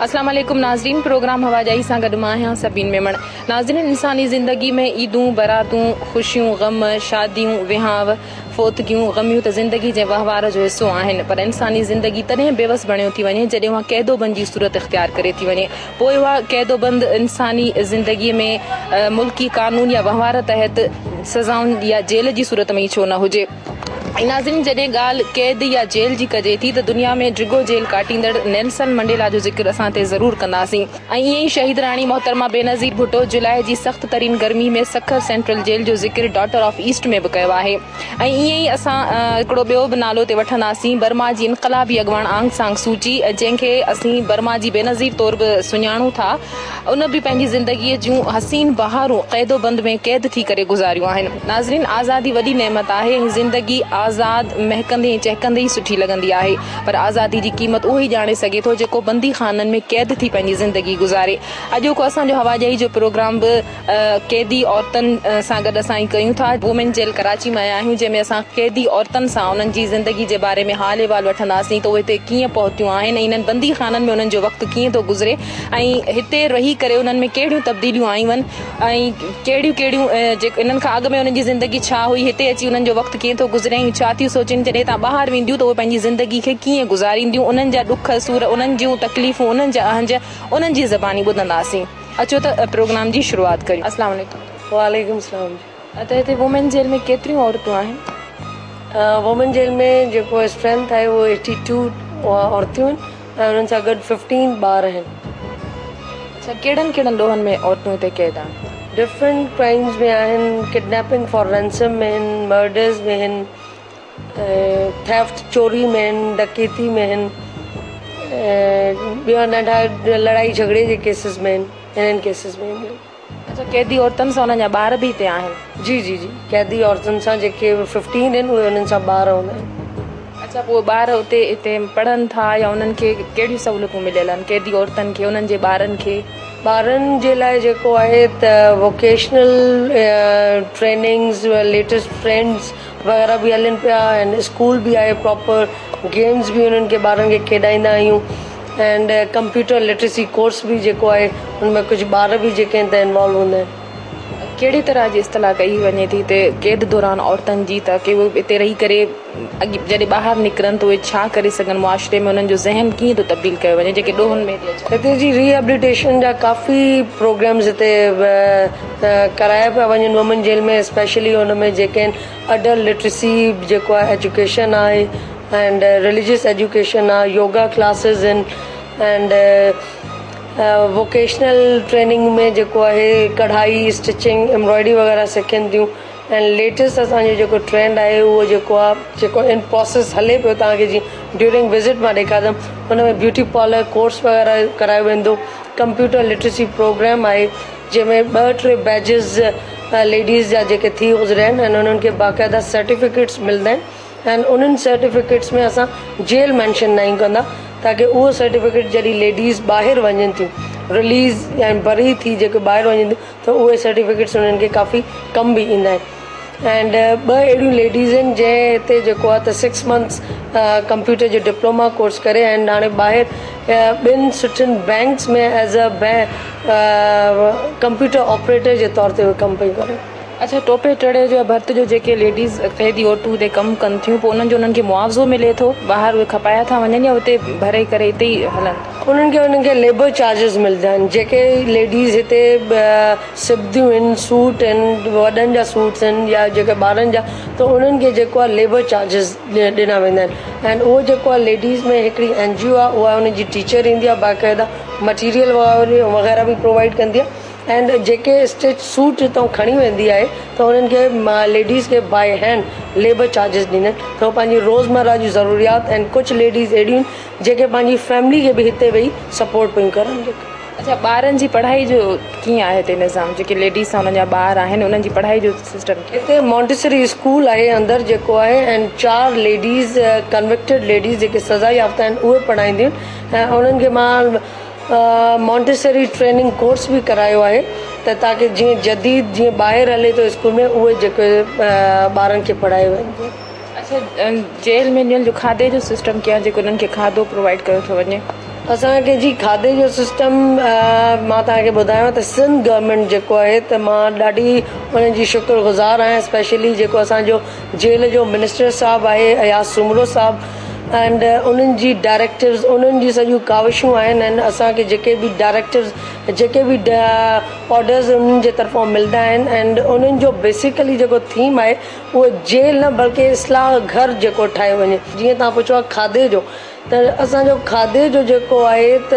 अस्सलाम वालेकुम नाज़रीन, प्रोग्राम हवाजाई सां गॾु मां आहियां सबिन मेमण। नाज़रीन, इंसानी ज़िंदगी में ईदूं, बरातूं, ख़ुशियूं, ग़म, शादियूं, विहांव, फोतगियूं, ग़मियूं त ज़िंदगी जे वहिंवार जो हिसो आहिनि। पर इंसानी ज़िंदगी तॾहिं बेवस बणियो थी वञे जॾहिं उहा क़ैदोबंद जी सूरत इख़्तियार करे थी वञे। पोइ उहा क़ैदोबंद इंसानी ज़िंदगीअ में मुल्की कानून या वहिंवार तहत सज़ाउनि या जेल जी सूरत में ई छो न हुजे। नाज़रीन, जॾहिं ॻाल्हि क़ैद या जेल जी कजे थी त दुनिया में डिघो जेल काटींदड़ नेल्सन मंडेला जो ज़िक्र असां ते ज़रूर कंदासीं। ऐं ईअं ई शहीद राणी मोहतरमा बेनज़ीर भुट्टो जुलाई जी सख़्त तरीन गर्मी में सखर सेंट्रल जेल जो ज़िक्र डॉटर ऑफ ईस्ट में बि कयो आहे। ऐं ईअं ई असां हिकिड़ो ॿियो बि नालो ते वठंदासीं, बर्मा जी इनक़लाबी अॻवान आंग सांग सूची, जंहिंखे असीं बर्मा जी बेनज़ीर तौर बि सुञाणूं था। उन बि पंहिंजी ज़िंदगीअ जूं हसीन बहारूं क़ैदोबंद में क़ैद थी करे गुज़ारियूं आहिनि। नाज़रीन, आज़ादी वॾी नेमत आहे ऐं ज़िंदगी आज़ाद महकंदे चहकंदे ई सुठी लॻंदी आहे, पर आज़ादी जी क़ीमत उहो ई ॼाणे सघे थो जेको बंदी खाननि में क़ैद थी पंहिंजी ज़िंदगी गुज़ारे। अॼोको असांजो हवाजाई जो प्रोग्राम बि क़ैदी औरतुनि सां गॾु असां ई कयूं था। वुमेन जेल कराची में आया आहियूं, जंहिंमें असां क़ैदी औरतुनि सां उन्हनि जी ज़िंदगी जे बारे में हाल अहिवाल वठंदासीं त उहे हिते कीअं पहुतियूं आहिनि ऐं इन्हनि बंदी खाननि में उन्हनि जो वक़्तु कीअं थो गुज़रे ऐं हिते रही करे उन्हनि में कहिड़ियूं तब्दीलियूं आयूं आहिनि ऐं कहिड़ियूं कहिड़ियूं इन्हनि खां अॻु में उन्हनि जी ज़िंदगी छा हुई, हिते अची उन्हनि जो वक़्तु कीअं थो गुज़रे ऐं छा थियूं सोचनि जॾहिं तव्हां ॿाहिरि वेंदियूं त उहे पंहिंजी ज़िंदगी खे कीअं गुज़ारींदियूं। उन्हनि जा ॾुख सूर, उन्हनि जूं तकलीफ़ूं, उन्हनि जा अहंज, उन्हनि जी ज़बानी ॿुधंदासीं। अचो त प्रोग्राम जी शुरूआत करियूं। अस्सलाम वालेकुम। वालेकुम सलाम। त हिते वुमेन जेल में केतिरियूं औरतूं आहिनि? वुमेन जेल में जेको स्ट्रेंथ आहे उहो 82 औरतूं आहिनि ऐं उन्हनि सां गॾु 15 ॿार आहिनि। अच्छा, कहिड़नि कहिड़नि ॾोहनि में औरतूं हिते क़ैद आहिनि? डिफरेंट क्राइम्स में आहिनि, किडनैपिंग फॉर रैंसम में आहिनि, मर्डर्स में आहिनि, थेफ्ट चोरी में आहिनि, डकैती में आहिनि, ॿिया नंढा लड़ाई झगड़े जे केसिस में आहिनि, इन्हनि केसिस में आहिनि। अच्छा, क़ैदी औरतुनि सां उन्हनि जा ॿार बि हिते आहिनि? जी जी जी, क़ैदी औरतुनि सां जेके 15 आहिनि उहे उन्हनि सां ॿार हूंदा आहिनि। अच्छा, पोइ ॿार उते हिते पढ़नि था या उन्हनि खे कहिड़ियूं सहूलियतूं मिलियल आहिनि क़ैदी औरतुनि खे, उन्हनि जे ॿारनि खे? ॿारनि जे लाइ जेको आहे त वोकेशनल ट्रेनिंग्स, लेटेस्ट ट्रेंड्स वग़ैरह बि हलनि पिया ऐं स्कूल बि आहे प्रॉपर, गेम्स बि उन्हनि खे ॿारनि खे खेॾाईंदा आहियूं एंड कंप्यूटर लिटरेसी कोर्स बि जेको आहे हुनमें कुझु ॿार बि जेके आहिनि त इन्वॉल्व हूंदा आहिनि। कहिड़ी तरह जी इस्तलाह कई वञे थी हिते क़ैद दौरान औरतुनि जी, ताकी उहे हिते रही करे जॾहिं ॿाहिरि निकिरनि त उहे छा करे सघनि, मुआशरे में उन्हनि जो ज़हन कीअं थो तब्दील कयो वञे जेके ॾोहनि में हिते जी रिहेबिलिटेशन जा काफ़ी प्रोग्राम्स हिते कराया पिया वञनि वुमेन जेल में, स्पेशली हुनमें जेके आहिनि अडल्ट लिटरेसी जेको आहे एजुकेशन आहे एंड रिलीजियस एजुकेशन आहे, योगा क्लासिस आहिनि एंड वोकेशनल ट्रेनिंग में जेको आहे कढ़ाई, स्टिचिंग, एम्ब्रॉयडरी वग़ैरह सिखनि थियूं ऐं लेटेस्ट असांजो जेको ट्रेंड आहे उहो जेको आहे जेको इन प्रोसेस हले पियो, तव्हांखे जीअं ड्यूरिंग विज़िट मां ॾेखारींदमि हुनमें ब्यूटी पार्लर कोर्स वग़ैरह करायो वेंदो, कंप्यूटर लिटरेसी प्रोग्राम आहे जंहिंमें 2-3 बैजिस लेडीज़ जा जेके थी गुज़रिया आहिनि ऐं उन्हनि खे बाक़ाइदा सर्टिफिकेट्स मिलंदा आहिनि ऐं उन्हनि सर्टिफिकेट्स में असां जेल मैंशन न कंदा ताकी उहो सर्टिफिकेट जॾहिं लेडीज़ ॿाहिरि वञनि थियूं रिलीज़ ऐं बरी थी जेके ॿाहिरि वञनि थियूं त उहे सर्टिफिकेट्स उन्हनि खे काफ़ी कम बि ईंदा आहिनि। एंड 2 अहिड़ियूं लेडीज़ आहिनि जंहिं हिते जेको आहे त 6 मंथ्स कंप्यूटर जो डिप्लोमा कोर्स करे ऐं हाणे ॿाहिरि 2 सुठियुनि बैंक्स में एज़ अ कंप्यूटर ऑपरेटर जे तौर ते उहे कमु पियूं कनि। अच्छा, टोपे टड़े जो भर्त जो जेके लेडीज़ क़ैदी औरतूं हिते कमु कनि थियूं पोइ उन्हनि खे मुआवज़ो मिले थो, ॿाहिरि उहे खपाया था वञनि या हुते भरे करे हिते ई हलनि? उन्हनि खे लेबर चार्जिस मिलंदा आहिनि। जेके लेडीज़ हिते सिबदियूं आहिनि, सूट आहिनि, वॾनि जा सूट्स आहिनि या जेके ॿारनि जा, त उन्हनि खे जेको आहे लेबर चार्जिस ॾिना वेंदा आहिनि ऐं उहो जेको आहे लेडीज़ में हिकिड़ी NGO आहे, उहा उनजी टीचर ईंदी आहे, बाक़ाइदा मटीरियल वग़ैरह बि प्रोवाइड कंदी आहे एंड जेके स्टिच सूट हितां खणी वेंदी आहे त उन्हनि खे लेडीज़ खे बाय हैंड लेबर चार्जिस ॾींदा आहिनि त उहो पंहिंजी रोज़मर्रा जी ज़रूरियात ऐं कुझु लेडीज़ अहिड़ियूं आहिनि जेके पंहिंजी फैमिली खे बि हिते वेही सपोर्ट पियूं करनि। अच्छा, ॿारनि जी पढ़ाई जो कीअं आहे हिते निज़ाम? जेके लेडीज़ सां उन्हनि जा ॿार आहिनि उन्हनि जी पढ़ाई जो सिस्टम? हिते मॉन्टेसरी स्कूल आहे अंदरि जेको आहे ऐं 4 लेडीज़ कन्विक्टेड लेडीज़ जेके सज़ा याफ़्ता आहिनि उहे पढ़ाईंदियूं आहिनि ऐं उन्हनि खे मां मॉन्टेसरी ट्रेनिंग कोर्स बि करायो आहे त ताकी जीअं जदीद जीअं ॿाहिरि हले थो स्कूल में उहे जेके ॿारनि खे पढ़ायो वञे। अच्छा, जेल में ॾियण जो खाधे जो सिस्टम कीअं आहे जेको उन्हनि खे खाधो प्रोवाइड कयो थो वञे? असांखे जी खाधे जो सिस्टम मां तव्हांखे ॿुधायांव त सिंध गवर्नमेंट जेको आहे त मां ॾाढी उन्हनि जी शुक्रगुज़ार आहियां, स्पेशली जेको असांजो जेल जो मिनिस्टर साहिबु आहे अयाज सुमरो साहिबु, एंड उन्हनि जी डायरेक्टिव्स, उन्हनि जी सॼियूं काविशूं आहिनि, ऐं असांखे जेके बि डायरेक्टिव्स, जेके बि ऑर्डर्स उन्हनि जे तरफ़ां मिलंदा आहिनि, एंड उन्हनि जो बेसिकली जेको थीम आहे उहो जेल न बल्कि इस्लाह घर जेको ठाहे वञे। जीअं तव्हां पुछो आहे खाधे जो, त असांजो खाधे जो जेको आहे त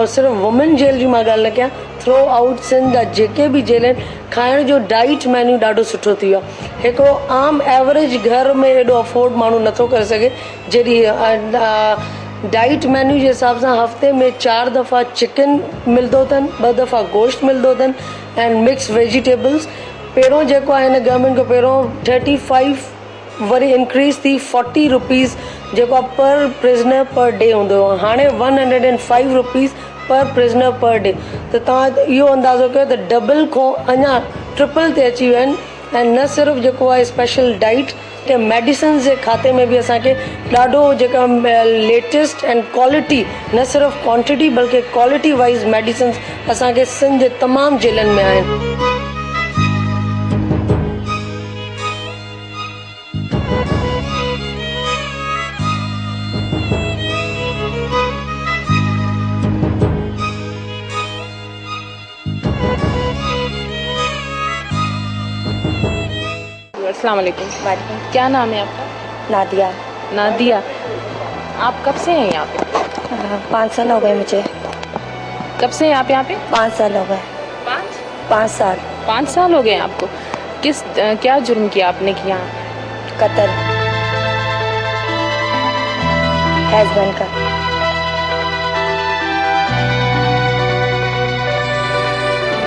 सिर्फ़ु वुमेन जेल जी मां ॻाल्हि न कयां, थ्रू आउट सिंध जा जेके बि जेल आहिनि, खाइण जो डाइट मेन्यू ॾाढो सुठो थी वियो आहे। हिकिड़ो आम एवरेज घर में एॾो अफोर्ड माण्हू नथो करे सघे, जॾहिं डाइट मेन्यू जे हिसाब सां हफ़्ते में 4 दफ़ा चिकन मिलंदो अथनि, 2 दफ़ा गोश्त मिलंदो अथनि, एंड मिक्स वेजिटेबल्स। पहिरियों जेको आहे हिन गवर्नमेंट खां पहिरियों 35 वरी इंक्रीज़ थी 40 रुपीज़ जेको आहे पर प्रिज़नर पर डे हूंदो हुओ, हाणे 105 रुपीज़ पर प्रिज़नर पर डे। त तव्हां इहो अंदाज़ो कयो त डबल खां अञा ट्रिपल ते अची विया आहिनि। ऐं न सिर्फ़ु जेको आहे स्पेशल डाइट के मेडिसिन जे खाते में बि असांखे ॾाढो जेका लेटेस्ट एंड क्वालिटी, न सिर्फ़ु क्वांटिटी बल्कि क्वालिटी वाइज़ मेडिसिन असांखे सिंध जे तमामु जेलनि में आहिनि। अस्सलाम वालेकुम। क्या नाम है आपका? नादिया। नादिया, आप कब से हैं यहाँ पे? 5 साल हो गए मुझे। कब से हैं आप यहाँ पे? 5 साल हो गए। 5 साल। 5 साल हो गए आपको। क्या जुर्म किया आपने किया? कत्ल, हस्बैंड का।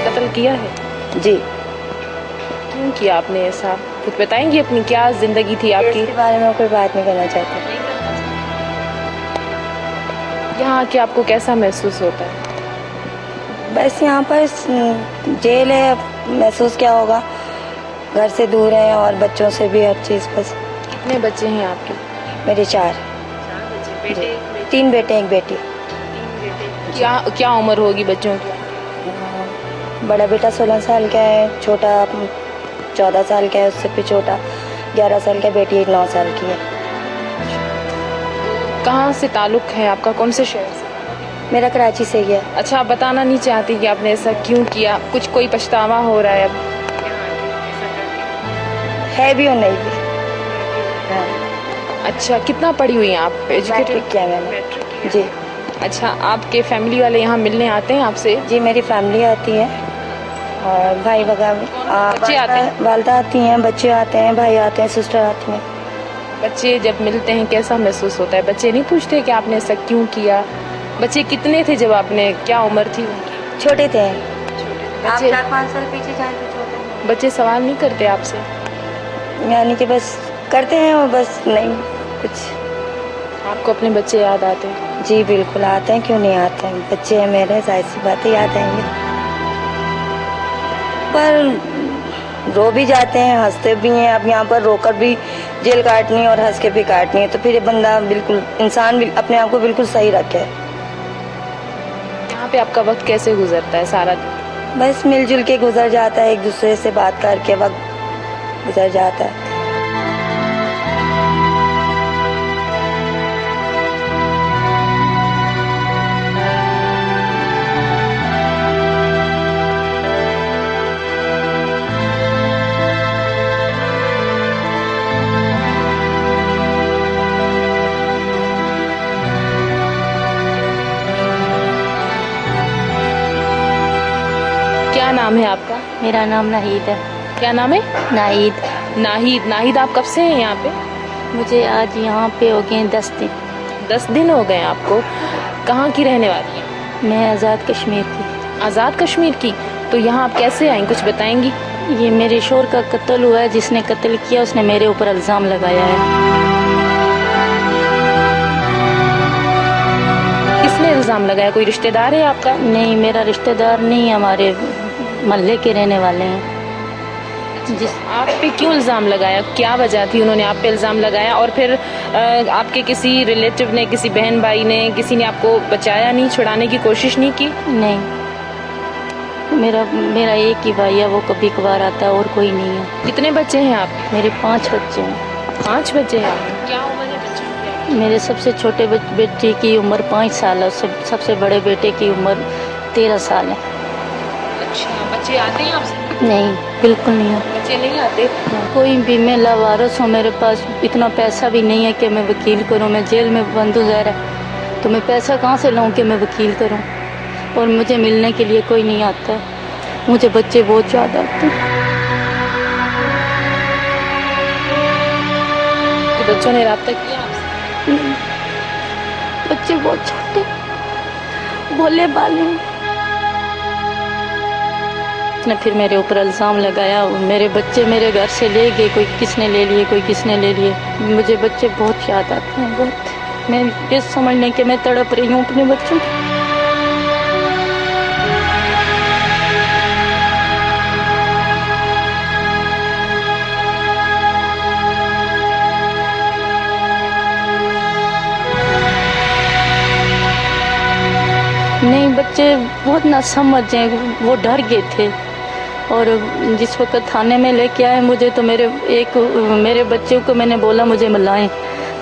कत्ल किया है जी। क्यों किया आपने ऐसा? कुछ बताएंगी अपनी, क्या जिंदगी थी आपकी? इसके बारे में कोई बात नहीं करना चाहती। यहाँ आके आपको कैसा महसूस होता है? बस यहाँ पर जेल है, महसूस क्या होगा, घर से दूर है और बच्चों से भी हर चीज़। बस। कितने बच्चे हैं आपके? मेरे 4 बेटे? 3 बेटे 1 बेटी। क्या उम्र होगी बच्चों की? बड़ा बेटा 16 साल का है, छोटा 14 साल का है, उससे भी छोटा 11 साल का, बेटी 9 साल की है। कहाँ से ताल्लुक है आपका, कौन से शहर से? मेरा कराची से ही है। अच्छा, आप बताना नहीं चाहती कि आपने ऐसा क्यों किया? कुछ कोई पछतावा हो रहा है अब? है भी और नहीं भी। हाँ। अच्छा, कितना पढ़ी हुई हैं आप? मैट्रिक किया मैंने। जी। अच्छा, आपके फैमिली वाले यहाँ मिलने आते हैं आपसे? जी, मेरी फैमिली आती है और भाई वगैरह, बच्चे आते हैं? वालदा आती हैं, बच्चे आते हैं, भाई आते हैं, सिस्टर आती हैं। बच्चे जब मिलते हैं कैसा महसूस होता है? बच्चे नहीं पूछते कि आपने ऐसा क्यों किया? बच्चे कितने थे जब आपने, क्या उम्र थी उनकी? छोटे थे। बच्चे 4-5 साल पीछे जाए तो छोटे। बच्चे सवाल नहीं करते आपसे? यानी कि बस करते हैं और बस नहीं कुछ। आपको अपने बच्चे याद आते हैं? जी बिल्कुल आते हैं, क्यों नहीं आते हैं, बच्चे हैं मेरे, जाहिर सी बातें याद आएंगे। पर रो भी जाते हैं, हंसते भी हैं। अब यहाँ पर रोकर भी जेल काटनी है और हंस के भी काटनी है, तो फिर ये बंदा बिल्कुल इंसान भी अपने आप को बिल्कुल सही रखे। यहाँ पे आपका वक्त कैसे गुजरता है सारा दिन? बस मिलजुल के गुजर जाता है, एक दूसरे से बात करके वक्त गुजर जाता है। क्या नाम है आपका? मेरा नाम नाहिद है। क्या नाम है? नाहिद। नाहिद। नाहिद, आप कब से हैं यहाँ पे? मुझे आज यहाँ पे हो गए 10 दिन। 10 दिन हो गए आपको। कहाँ की रहने वाली हैं? मैं आज़ाद कश्मीर की। आज़ाद कश्मीर की। तो यहाँ आप कैसे आए, कुछ बताएंगी? ये मेरे शोहर का कत्ल हुआ है, जिसने कत्ल किया उसने मेरे ऊपर इल्ज़ाम लगाया है। किसने इल्ज़ाम लगाया? कोई रिश्तेदार है आपका? नहीं, मेरा रिश्तेदार नहीं है, हमारे मोहल्ले के रहने वाले हैं। जिस आप पे क्यों इल्ज़ाम लगाया, क्या वजह थी उन्होंने आप पे इल्ज़ाम लगाया? और फिर आपके किसी रिलेटिव ने, किसी बहन भाई ने, किसी ने आपको बचाया नहीं, छुड़ाने की कोशिश नहीं की? नहीं, मेरा एक ही भाई है, वो कभी कभार आता है और कोई नहीं है। कितने बच्चे हैं आप? मेरे 5 बच्चे हैं। 5 बच्चे हैं? क्या उम्र है बच्चों की? मेरे सबसे छोटे बेटे की उम्र 5 साल है, सबसे बड़े बेटे की उम्र 13 साल है। अच्छा, बच्चे आते हैं आपसे? नहीं, बिल्कुल नहीं है। बच्चे नहीं आते? कोई भी, मैं लावारिस हूँ, मेरे पास इतना पैसा भी नहीं है कि मैं वकील करूँ। मैं जेल में बंद हूँ ज़रा, तो मैं पैसा कहाँ से लाऊँ कि मैं वकील करूँ? और मुझे मिलने के लिए कोई नहीं आता है। मुझे बच्चे बहुत ज़्यादा आते हैं। तो बच्चों ने रब्ता किया आपसे? बच्चे बहुत छोटे, भोले भाले हैं। उसने फिर मेरे ऊपर इल्ज़ाम लगाया, मेरे बच्चे मेरे घर से ले गए, कोई किसने ले लिए, कोई किसने ले लिए। मुझे बच्चे बहुत याद आते हैं, बहुत। मैं ये समझने कि मैं तड़प रही हूँ अपने बच्चों की। नहीं, बच्चे बहुत ना समझ हैं, वो डर गए थे। और जिस वक्त थाने में लेके आए मुझे, तो मेरे बच्चों को मैंने बोला मुझे मिलाएं,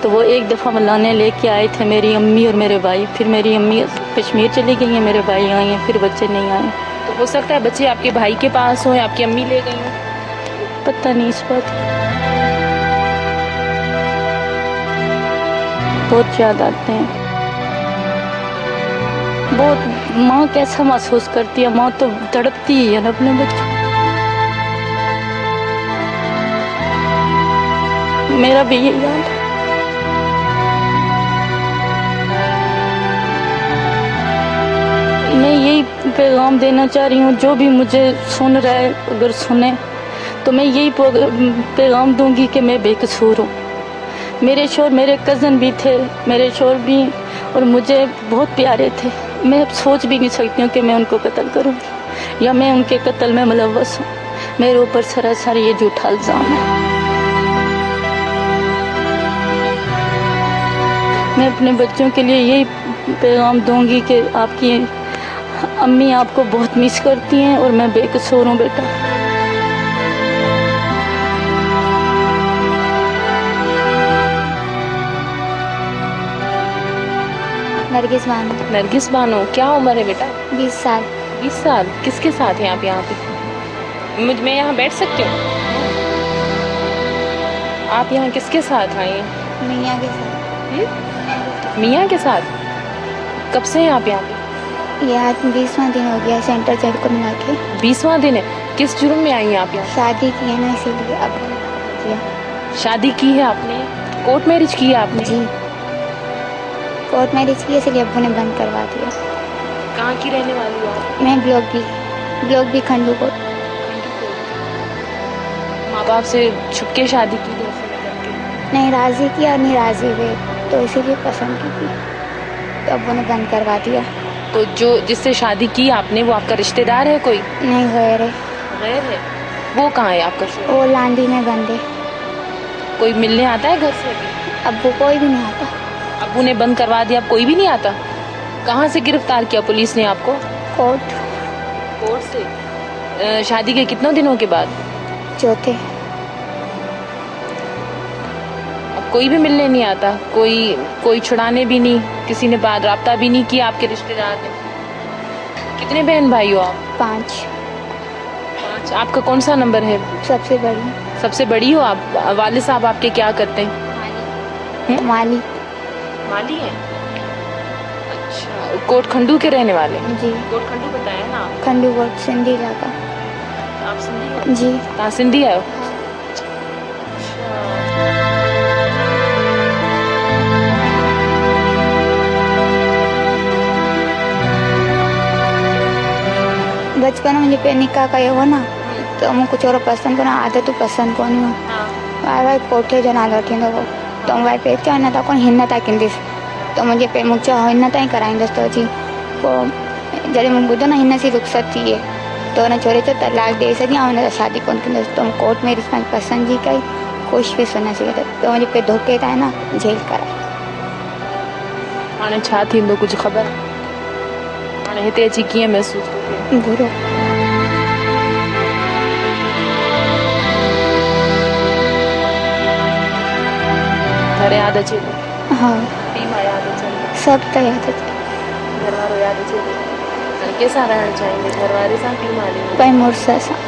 तो वो एक दफ़ा मिलाने लेके आए थे, मेरी अम्मी और मेरे भाई। फिर मेरी अम्मी कश्मीर चली गई हैं, मेरे भाई आए हैं, फिर बच्चे नहीं आए। तो हो सकता है बच्चे आपके भाई के पास हों, आपकी अम्मी ले गई हों? पता नहीं इस बात। बहुत याद आते हैं। बहुत माँ कैसा महसूस करती है, माँ तो तड़पती ही है ना अपने बच्चों। मेरा भी यही हाल है। मैं यही पैगाम देना चाह रही हूँ, जो भी मुझे सुन रहा है, अगर सुने तो मैं यही पैगाम दूंगी कि मैं बेकसूर हूँ। मेरे शोहर, मेरे कज़न भी थे, मेरे शोहर भी, और मुझे बहुत प्यारे थे। मैं अब सोच भी नहीं सकती हूँ कि मैं उनको कत्ल करूँगी या मैं उनके कत्ल में मुलव्वस हूँ। मेरे ऊपर सरासर ये झूठा इल्ज़ाम है। मैं अपने बच्चों के लिए यही पैगाम दूंगी कि आपकी अम्मी आपको बहुत मिस करती हैं और मैं बेकसूर हूँ बेटा। नरगिस बानो। नरगिस बानो, क्या उम्र है बेटा? 20 साल। 20 साल। किसके साथ हैं आप यहाँ पे? मैं यहाँ बैठ सकती हूँ? आप यहाँ किसके साथ आई हैं? मियाँ के साथ। मियाँ के साथ? कब से हैं आप यहाँ पे? ये आज 20वां दिन हो गया सेंटर जेल को मिला के। 20वां दिन है? किस जुर्म में आई हैं आप यहाँ? शादी की है ना, इसीलिए अब शादी की है आपने? कोर्ट मैरिज की है आपने? जी, कोर्ट मैरिज की, इसलिए अब्बू ने बंद करवा दिया। कहाँ की रहने वाली हो आप? मैं ब्लॉक भी खंडू कोट। माँ बाप से छुपके शादी की? नहीं राज़ी किया, नहीं राज़ी हुए, तो इसीलिए पसंद की थी, तो अब्बू ने बंद करवा दिया। तो जो जिससे शादी की आपने, वो आपका रिश्तेदार है कोई? नहीं, गैर है। गैर है? वो कहाँ है आपका? वो लांडी में बंद है। कोई मिलने आता है घर से? अब्बू कोई भी नहीं आता। अब्बू ने बंद करवा दिया, अब कोई भी नहीं आता? कहाँ से गिरफ्तार किया पुलिस ने आपको? कोर्ट से। शादी के कितने दिनों के बाद? चौथे। अब कोई भी मिलने नहीं आता? कोई छुड़ाने भी नहीं? किसी ने बात राब्ता भी नहीं किया आपके रिश्तेदार ने? कितने बहन भाई हो आप? 5। आपका कौन सा नंबर है? सबसे बड़ी। सबसे बड़ी हो आप? वालिद साहब आपके क्या करते हैं? माली है? अच्छा, कोट खंडू के रहने वाले? जी। कोट खंडू बताया ना आप? खंडू कोट, सिंधी इलाका। आप सिंधी हो? जी। कहाँ सिंधी आयो? बचपन में मुझे निकाह कयो हो ना, तो मूंखे छोरो पसंदि कोन, आदतूं पसंदि कोन हुयूं। वाई कोठे जो नालो थींदो हो, तो वाई पेचा हिन तां कोन, हिन तां कंदसि, तो मुंहिंजे पे मूं चयो हिन तां ई कराईंदसि। तो अची पोइ जॾहिं मूं ॿुधो न हिन जी रुख़सत थी आहे, तो हुन छोरे चयो तलाक ॾेई छॾी ऐं हुन सां शादी कोन कंदसि। तो कोर्ट में पसंदि जी कई, कुछ भी सुनना चाहिए तो मुझे पे धोखे था ना जेल करा। हाणे छा थींदो कुझु ख़बर? हाणे हिते अची कीअं महसूस थो थिए? बुरो। घर यादि अचे थो? हाँ पीउ मां यादि अचनि था? सब तो याद है। घर वारो यादि अचे थो? हाणे कंहिंसां रहणु चाहींदे? घर वारे सां पीउ मां ॾिनो? पे मुड़ुस सां।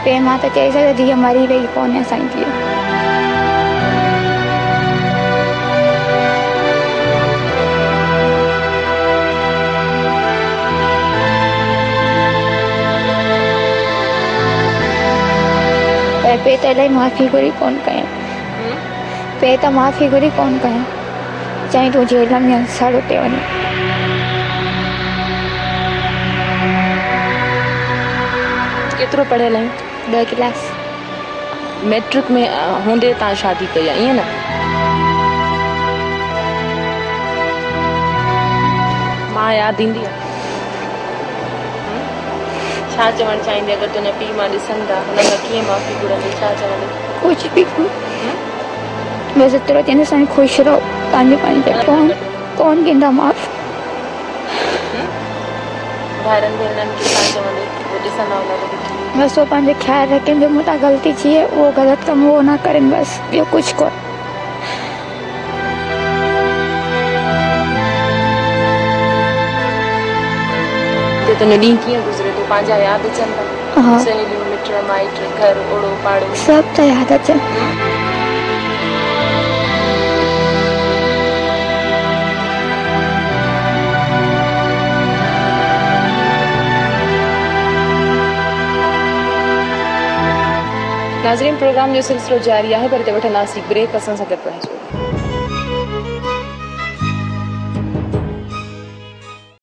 पे मां त चई सघे धीअ मरी वई कोन्हे असांजी धीअ। पे त इलाही माफ़ी घुरी कोन कयूं। पे त माफ़ी घुरी कोन कयूं। चई तूं जेल में सड़ उते वञी। केतिरो पढ़ियल आहीं? 2 क्लास। मैट्रिक में हूंदे तव्हां शादी कई आहे ईअं न? मां यादि ईंदी आहे? छा चवणु चाहींदे अगरि तुंहिंजा पीउ मां ॾिसनि था हुन खां कीअं माफ़ी घुरंदे? छा चवंदे? कुछ भी बस एतिरो चवंदे साईं ख़ुशि रहो पंहिंजे पंहिंजे कौन कंदा माफ़। भाइरनि भेनरनि खे छा चवंदे? वो ॾिसंदा हुन बस वो पंहिंजो ख्याल रखें जो मुझे गलती थी है वो गलत कम वो ना करें बस ॿियो कुछ कोन। तुंहिंजो ॾींहुं कीअं गुज़रे थो? पंहिंजा यादि अचनि था? हाँ सहेलियूं मिट माइट घर ओड़ो पाड़ो सब तो याद अचनि। नाज़रीन प्रोग्राम जो सिलसिलो जारी आहे पर हिते वठंदासीं ब्रेक। असां सां गॾु रहिजो।